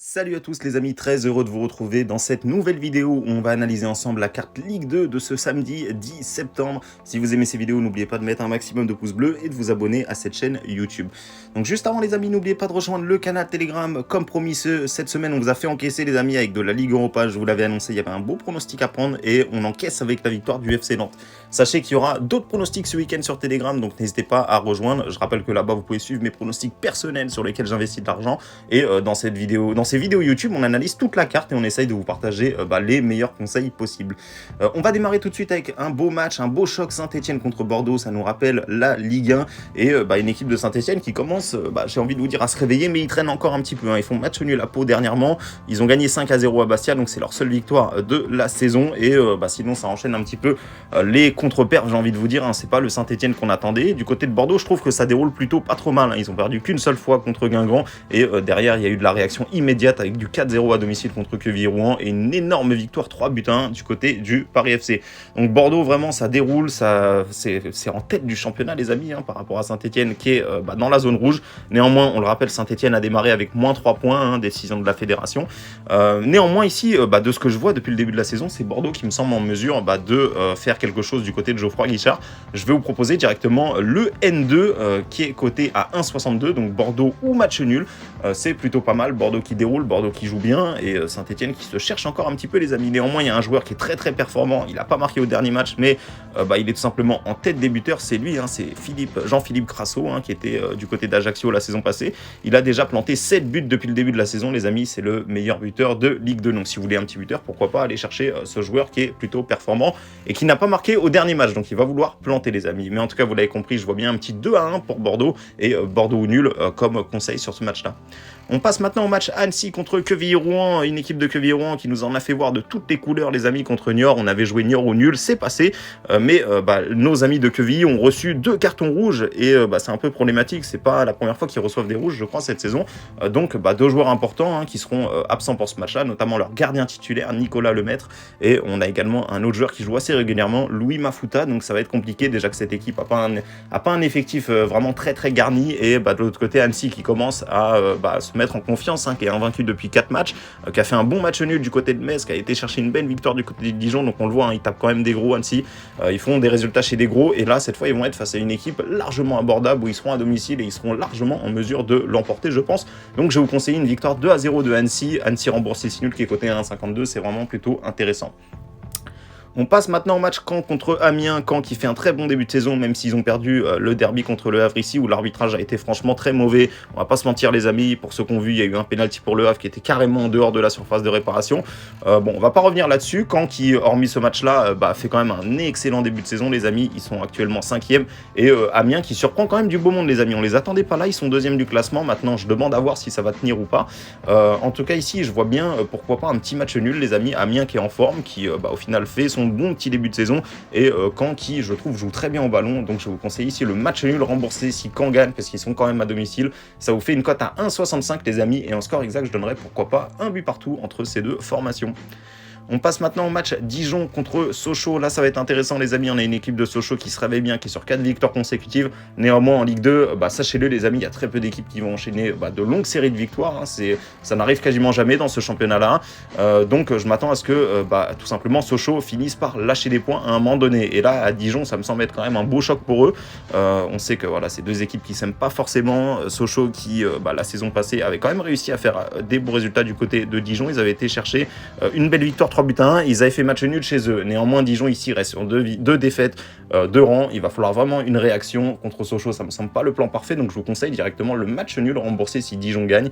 Salut à tous les amis, très heureux de vous retrouver dans cette nouvelle vidéo où on va analyser ensemble la carte Ligue 2 de ce samedi 10 septembre. Si vous aimez ces vidéos, n'oubliez pas de mettre un maximum de pouces bleus et de vous abonner à cette chaîne YouTube. Donc juste avant les amis, n'oubliez pas de rejoindre le canal Telegram. Comme promis, cette semaine on vous a fait encaisser les amis avec de la Ligue Europa. Je vous l'avais annoncé, il y avait un beau pronostic à prendre et on encaisse avec la victoire du FC Nantes. Sachez qu'il y aura d'autres pronostics ce week-end sur Telegram, donc n'hésitez pas à rejoindre. Je rappelle que là-bas vous pouvez suivre mes pronostics personnels sur lesquels j'investis de l'argent. Et dans ces vidéos YouTube, on analyse toute la carte et on essaye de vous partager les meilleurs conseils possibles. On va démarrer tout de suite avec un beau match, un beau choc Saint-Etienne contre Bordeaux. Ça nous rappelle la Ligue 1 et une équipe de Saint-Etienne qui commence, j'ai envie de vous dire, à se réveiller, mais ils traînent encore un petit peu. Ils font match nul à Pau dernièrement. Ils ont gagné 5-0 à Bastia, donc c'est leur seule victoire de la saison. Et sinon, ça enchaîne un petit peu les contre-perfs, j'ai envie de vous dire. C'est pas le Saint-Etienne qu'on attendait. Du côté de Bordeaux, je trouve que ça déroule plutôt pas trop mal. Ils ont perdu qu'une seule fois contre Guingamp et derrière, il y a eu de la réaction immédiate avec du 4-0 à domicile contre Quevilly-Rouen et une énorme victoire 3-1 du côté du Paris FC. Donc Bordeaux, vraiment, ça déroule, c'est en tête du championnat, les amis, par rapport à Saint-Etienne qui est dans la zone rouge. Néanmoins, on le rappelle, Saint-Etienne a démarré avec moins 3 points, décision de la fédération. Néanmoins, ici, de ce que je vois depuis le début de la saison, c'est Bordeaux qui me semble en mesure de faire quelque chose du côté de Geoffroy Guichard. Je vais vous proposer directement le N2 qui est coté à 1,62, donc Bordeaux ou match nul. C'est plutôt pas mal, Bordeaux qui déroule, Bordeaux qui joue bien et Saint-Etienne qui se cherche encore un petit peu, les amis. Néanmoins, il y a un joueur qui est très très performant, il n'a pas marqué au dernier match, mais il est tout simplement en tête des buteurs, c'est lui, c'est Jean-Philippe Crasso, qui était du côté d'Ajaccio la saison passée. Il a déjà planté 7 buts depuis le début de la saison, les amis, c'est le meilleur buteur de Ligue 2. Donc si vous voulez un petit buteur, pourquoi pas aller chercher ce joueur qui est plutôt performant et qui n'a pas marqué au dernier match, donc il va vouloir planter, les amis. Mais en tout cas, vous l'avez compris, je vois bien un petit 2-1 pour Bordeaux et Bordeaux ou nul comme conseil sur ce match-là. On passe maintenant au match Annecy contre Quevilly-Rouen, une équipe de Quevilly-Rouen qui nous en a fait voir de toutes les couleurs, les amis, contre Niort. On avait joué Niort au nul, c'est passé, mais nos amis de Quevilly ont reçu 2 cartons rouges et c'est un peu problématique. C'est pas la première fois qu'ils reçoivent des rouges, je crois, cette saison. Donc 2 joueurs importants qui seront absents pour ce match-là, notamment leur gardien titulaire, Nicolas Lemaître, et on a également un autre joueur qui joue assez régulièrement, Louis Mafuta. Donc ça va être compliqué, déjà que cette équipe a pas un effectif vraiment très très garni, et de l'autre côté, Annecy qui commence à se mettre en confiance, qui est invaincu depuis 4 matchs, qui a fait un bon match nul du côté de Metz, qui a été chercher une belle victoire du côté de Dijon. Donc on le voit, ils tapent quand même des gros, Annecy, ils font des résultats chez des gros, et là cette fois ils vont être face à une équipe largement abordable où ils seront à domicile et ils seront largement en mesure de l'emporter, je pense. Donc je vais vous conseiller une victoire 2-0 de Annecy remboursé 6 nul qui est coté à 1,52, c'est vraiment plutôt intéressant. On passe maintenant au match Caen contre Amiens. Caen qui fait un très bon début de saison, même s'ils ont perdu le derby contre le Havre ici, où l'arbitrage a été franchement très mauvais. On va pas se mentir, les amis, pour ceux qui ont vu, il y a eu un pénalty pour le Havre qui était carrément en dehors de la surface de réparation. On va pas revenir là-dessus. Caen qui, hormis ce match-là, fait quand même un excellent début de saison, les amis. Ils sont actuellement 5e. Et Amiens qui surprend quand même du beau monde, les amis. On les attendait pas là, ils sont 2e du classement. Maintenant, je demande à voir si ça va tenir ou pas. En tout cas, ici, je vois bien, pourquoi pas, un petit match nul, les amis. Amiens qui est en forme, qui au final fait son bon petit début de saison, et Caen qui, je trouve, joue très bien au ballon. Donc je vous conseille ici le match nul remboursé si Caen gagne, parce qu'ils sont quand même à domicile. Ça vous fait une cote à 1,65, les amis, et en score exact, je donnerais pourquoi pas un but partout entre ces deux formations. On passe maintenant au match Dijon contre Sochaux. Là, ça va être intéressant, les amis. On a une équipe de Sochaux qui se réveille bien, qui est sur 4 victoires consécutives. Néanmoins, en Ligue 2, sachez-le, les amis, il y a très peu d'équipes qui vont enchaîner de longues séries de victoires. Ça n'arrive quasiment jamais dans ce championnat-là. Donc, je m'attends à ce que, tout simplement, Sochaux finisse par lâcher des points à un moment donné. Et là, à Dijon, ça me semble être quand même un beau choc pour eux. On sait que voilà, c'est 2 équipes qui s'aiment pas forcément. Sochaux qui, la saison passée, avait quand même réussi à faire des bons résultats du côté de Dijon. Ils avaient été chercher une belle victoire 3-1, ils avaient fait match nul chez eux. Néanmoins, Dijon ici reste sur 2 défaites, 2 rangs. Il va falloir vraiment une réaction contre Sochaux. Ça me semble pas le plan parfait, donc je vous conseille directement le match nul remboursé si Dijon gagne.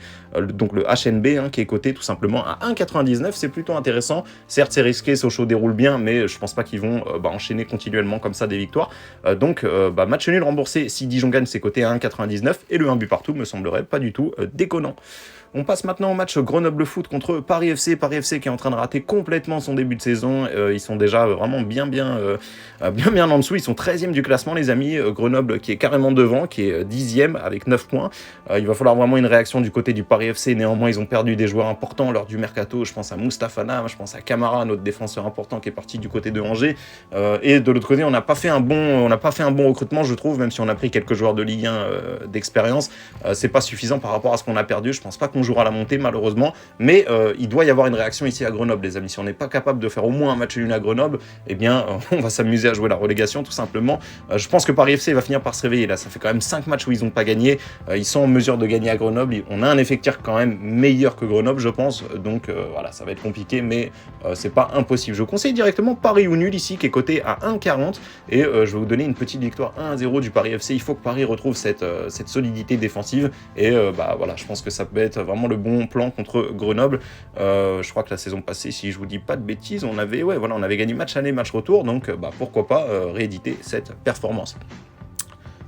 Donc le HNB qui est coté tout simplement à 1,99. C'est plutôt intéressant. Certes, c'est risqué, Sochaux déroule bien, mais je pense pas qu'ils vont enchaîner continuellement comme ça des victoires. Donc match nul remboursé si Dijon gagne, c'est coté à 1,99, et le 1 but partout me semblerait pas du tout déconnant. On passe maintenant au match Grenoble Foot contre Paris FC. Paris FC qui est en train de rater complètement son début de saison. Ils sont déjà vraiment bien en dessous. Ils sont 13e du classement, les amis. Grenoble qui est carrément devant, qui est 10e avec 9 points. Il va falloir vraiment une réaction du côté du Paris FC. Néanmoins, ils ont perdu des joueurs importants lors du mercato. Je pense à Moustapha Nam, je pense à Camara, notre défenseur important qui est parti du côté de Angers. Et de l'autre côté, on n'a pas fait un bon recrutement, je trouve, même si on a pris quelques joueurs de Ligue 1 d'expérience. C'est pas suffisant par rapport à ce qu'on a perdu. Je pense pas qu'on qu'on jouera la montée malheureusement, mais il doit y avoir une réaction ici à Grenoble les amis. Si on n'est pas capable de faire au moins un match nul à Grenoble, eh bien on va s'amuser à jouer la relégation tout simplement. Je pense que Paris FC va finir par se réveiller là, ça fait quand même 5 matchs où ils n'ont pas gagné, ils sont en mesure de gagner à Grenoble, on a un effectif quand même meilleur que Grenoble je pense, donc voilà, ça va être compliqué, mais c'est pas impossible. Je vous conseille directement Paris ou nul ici qui est coté à 1,40 et je vais vous donner une petite victoire 1-0 du Paris FC. Il faut que Paris retrouve cette solidité défensive et bah voilà, je pense que ça peut être vraiment le bon plan contre Grenoble. Je crois que la saison passée, si je vous dis pas de bêtises, on avait gagné match aller, match retour, donc bah pourquoi pas rééditer cette performance.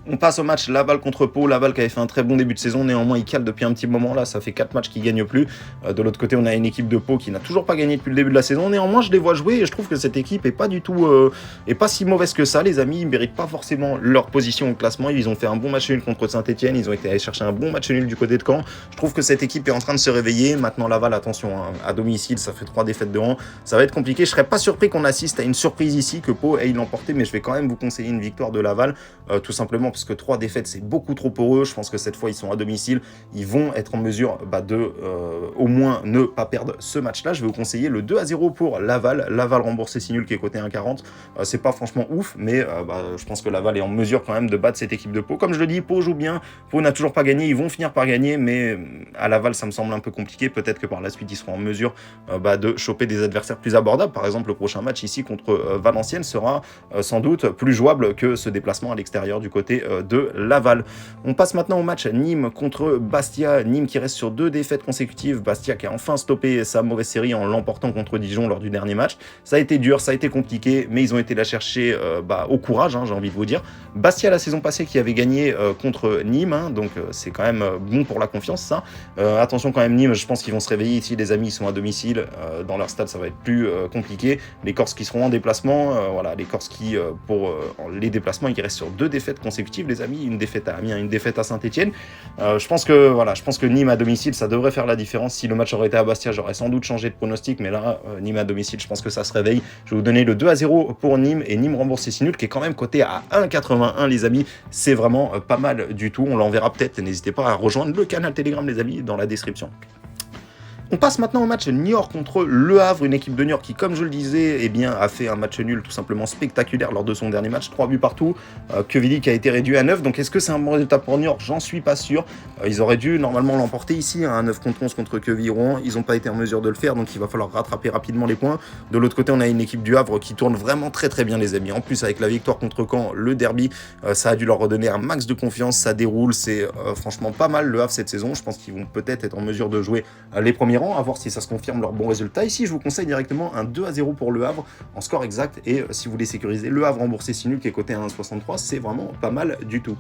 On passe au match Laval contre Pau. Laval qui avait fait un très bon début de saison, néanmoins il cale depuis un petit moment là, ça fait 4 matchs qu'ils ne gagnent plus. De l'autre côté on a une équipe de Pau qui n'a toujours pas gagné depuis le début de la saison, néanmoins je les vois jouer et je trouve que cette équipe est pas du tout, est pas si mauvaise que ça les amis, ils ne méritent pas forcément leur position au classement, ils ont fait un bon match nul contre Saint-Etienne, ils ont été allés chercher un bon match nul du côté de Caen. Je trouve que cette équipe est en train de se réveiller, maintenant Laval attention hein, à domicile ça fait 3 défaites de rang, ça va être compliqué, je serais pas surpris qu'on assiste à une surprise ici, que Pau aille l'emporter, mais je vais quand même vous conseiller une victoire de Laval, tout simplement parce que 3 défaites c'est beaucoup trop pour eux. Je pense que cette fois ils sont à domicile, ils vont être en mesure de au moins ne pas perdre ce match là. Je vais vous conseiller le 2-0 pour Laval, Laval remboursé si nul qui est coté 1,40, c'est pas franchement ouf, mais je pense que Laval est en mesure quand même de battre cette équipe de Pau. Comme je le dis, Pau joue bien, Pau n'a toujours pas gagné, ils vont finir par gagner, mais à Laval ça me semble un peu compliqué, peut-être que par la suite ils seront en mesure de choper des adversaires plus abordables. Par exemple le prochain match ici contre Valenciennes sera sans doute plus jouable que ce déplacement à l'extérieur du côté de Laval. On passe maintenant au match Nîmes contre Bastia. Nîmes qui reste sur 2 défaites consécutives. Bastia qui a enfin stoppé sa mauvaise série en l'emportant contre Dijon lors du dernier match. Ça a été dur, ça a été compliqué, mais ils ont été la chercher au courage, hein, j'ai envie de vous dire. Bastia la saison passée qui avait gagné contre Nîmes, hein, donc c'est quand même bon pour la confiance ça. Attention quand même Nîmes, je pense qu'ils vont se réveiller ici, les amis, ils sont à domicile, dans leur stade ça va être plus compliqué. Les Corses qui seront en déplacement, voilà, les Corses qui pour les déplacements ils restent sur 2 défaites consécutives les amis, une défaite à Amiens, une défaite à Saint-Etienne. Je pense que Nîmes à domicile, ça devrait faire la différence. Si le match aurait été à Bastia, j'aurais sans doute changé de pronostic, mais là, Nîmes à domicile, je pense que ça se réveille. Je vais vous donner le 2-0 pour Nîmes et Nîmes remboursé si nul, qui est quand même coté à 1,81 les amis. C'est vraiment pas mal du tout. On l'enverra peut-être. N'hésitez pas à rejoindre le canal Telegram les amis dans la description. On passe maintenant au match Niort contre Le Havre, une équipe de Niort qui, comme je le disais, eh bien, a fait un match nul tout simplement spectaculaire lors de son dernier match, 3 buts partout, Quevilly qui a été réduit à 9, donc est-ce que c'est un bon résultat pour Niort? J'en suis pas sûr, ils auraient dû normalement l'emporter ici, un 9 contre 11 contre Quevilly-Rouen, ils n'ont pas été en mesure de le faire, donc il va falloir rattraper rapidement les points. De l'autre côté, on a une équipe du Havre qui tourne vraiment très très bien les amis, en plus avec la victoire contre Caen, le derby, ça a dû leur redonner un max de confiance, ça déroule, c'est franchement pas mal le Havre cette saison, je pense qu'ils vont peut-être être en mesure de jouer les premiers rangs, à voir si ça se confirme leur bon résultat. Ici, je vous conseille directement un 2-0 pour Le Havre en score exact et si vous voulez sécuriser, Le Havre remboursé si nul qui est coté à 1,63, c'est vraiment pas mal du tout.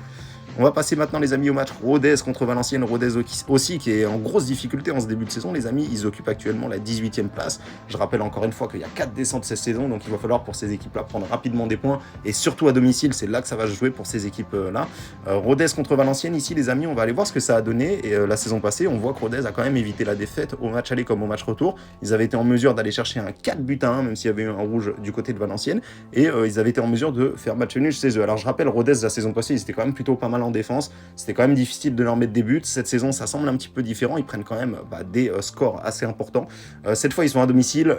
On va passer maintenant les amis au match Rodez contre Valenciennes. Rodez aussi qui est en grosse difficulté en ce début de saison les amis, ils occupent actuellement la 18e place. Je rappelle encore une fois qu'il y a 4 descentes cette saison, donc il va falloir pour ces équipes là prendre rapidement des points et surtout à domicile, c'est là que ça va jouer pour ces équipes là. Rodez contre Valenciennes ici les amis, on va aller voir ce que ça a donné et la saison passée on voit que Rodez a quand même évité la défaite au match aller comme au match retour. Ils avaient été en mesure d'aller chercher un 4-1 même s'il y avait eu un rouge du côté de Valenciennes et ils avaient été en mesure de faire match nul chez eux. Alors je rappelle Rodez la saison passée ils étaient quand même plutôt pas mal en défense, c'était quand même difficile de leur mettre des buts. Cette saison ça semble un petit peu différent, ils prennent quand même des scores assez importants. Cette fois ils sont à domicile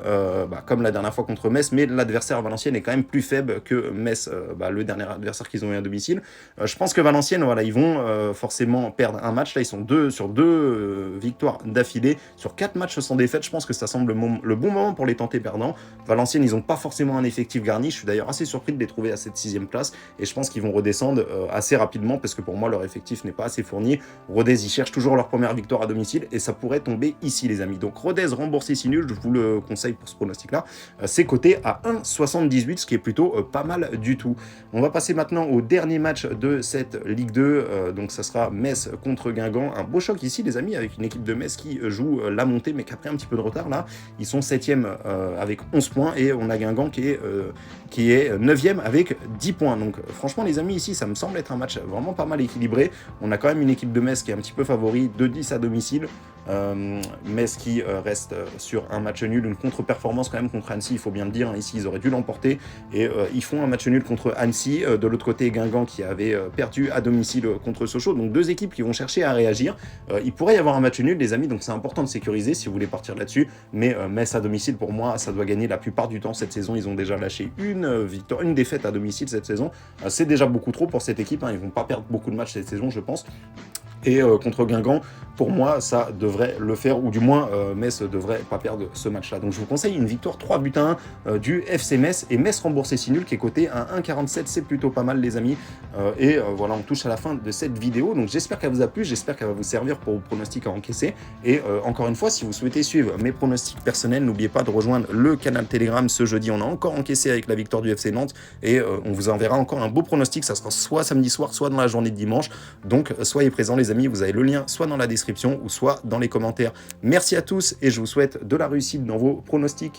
comme la dernière fois contre Metz, mais l'adversaire à Valenciennes est quand même plus faible que Metz, le dernier adversaire qu'ils ont eu à domicile. Je pense que Valenciennes voilà, ils vont forcément perdre un match, là ils sont sur deux victoires d'affilée, sur 4 matchs sans défaite, je pense que ça semble le bon moment pour les tenter perdants. Valenciennes ils n'ont pas forcément un effectif garni, je suis d'ailleurs assez surpris de les trouver à cette 6e place et je pense qu'ils vont redescendre assez rapidement parce que pour moi leur effectif n'est pas assez fourni. Rodez ils cherchent toujours leur première victoire à domicile et ça pourrait tomber ici les amis. Donc Rodez remboursé si nul, je vous le conseille pour ce pronostic là, c'est coté à 1,78 ce qui est plutôt pas mal du tout. On va passer maintenant au dernier match de cette Ligue 2, donc ça sera Metz contre Guingamp, un beau choc ici les amis avec une équipe de Metz qui joue la montée mais qui a pris un petit peu de retard là, ils sont 7e avec 11 points et on a Guingamp qui est 9e avec 10 points, donc franchement les amis ici ça me semble être un match vraiment pas pas mal équilibrés. On a quand même une équipe de Metz qui est un petit peu favori, 2-10 à domicile. Metz qui reste sur un match nul, une contre-performance quand même contre Annecy, il faut bien le dire, hein, ici ils auraient dû l'emporter, et ils font un match nul contre Annecy, de l'autre côté Guingamp qui avait perdu à domicile contre Sochaux, donc deux équipes qui vont chercher à réagir. Il pourrait y avoir un match nul les amis, donc c'est important de sécuriser si vous voulez partir là-dessus, mais Metz à domicile pour moi ça doit gagner la plupart du temps cette saison. Ils ont déjà lâché une victoire, une défaite à domicile cette saison, c'est déjà beaucoup trop pour cette équipe, hein. Ils vont pas perdre beaucoup de matchs cette saison je pense. Et contre Guingamp, pour moi, ça devrait le faire, ou du moins, Metz ne devrait pas perdre ce match-là. Donc je vous conseille une victoire 3-1 du FC Metz, et Metz remboursé si nul, qui est coté à 1,47, c'est plutôt pas mal les amis. Voilà, on touche à la fin de cette vidéo, donc j'espère qu'elle vous a plu, j'espère qu'elle va vous servir pour vos pronostics à encaisser. Et encore une fois, si vous souhaitez suivre mes pronostics personnels, n'oubliez pas de rejoindre le canal Telegram. Ce jeudi, on a encore encaissé avec la victoire du FC Nantes, et on vous enverra encore un beau pronostic, ça sera soit samedi soir, soit dans la journée de dimanche. Donc soyez présents les amis. Vous avez le lien soit dans la description ou soit dans les commentaires. Merci à tous et je vous souhaite de la réussite dans vos pronostics.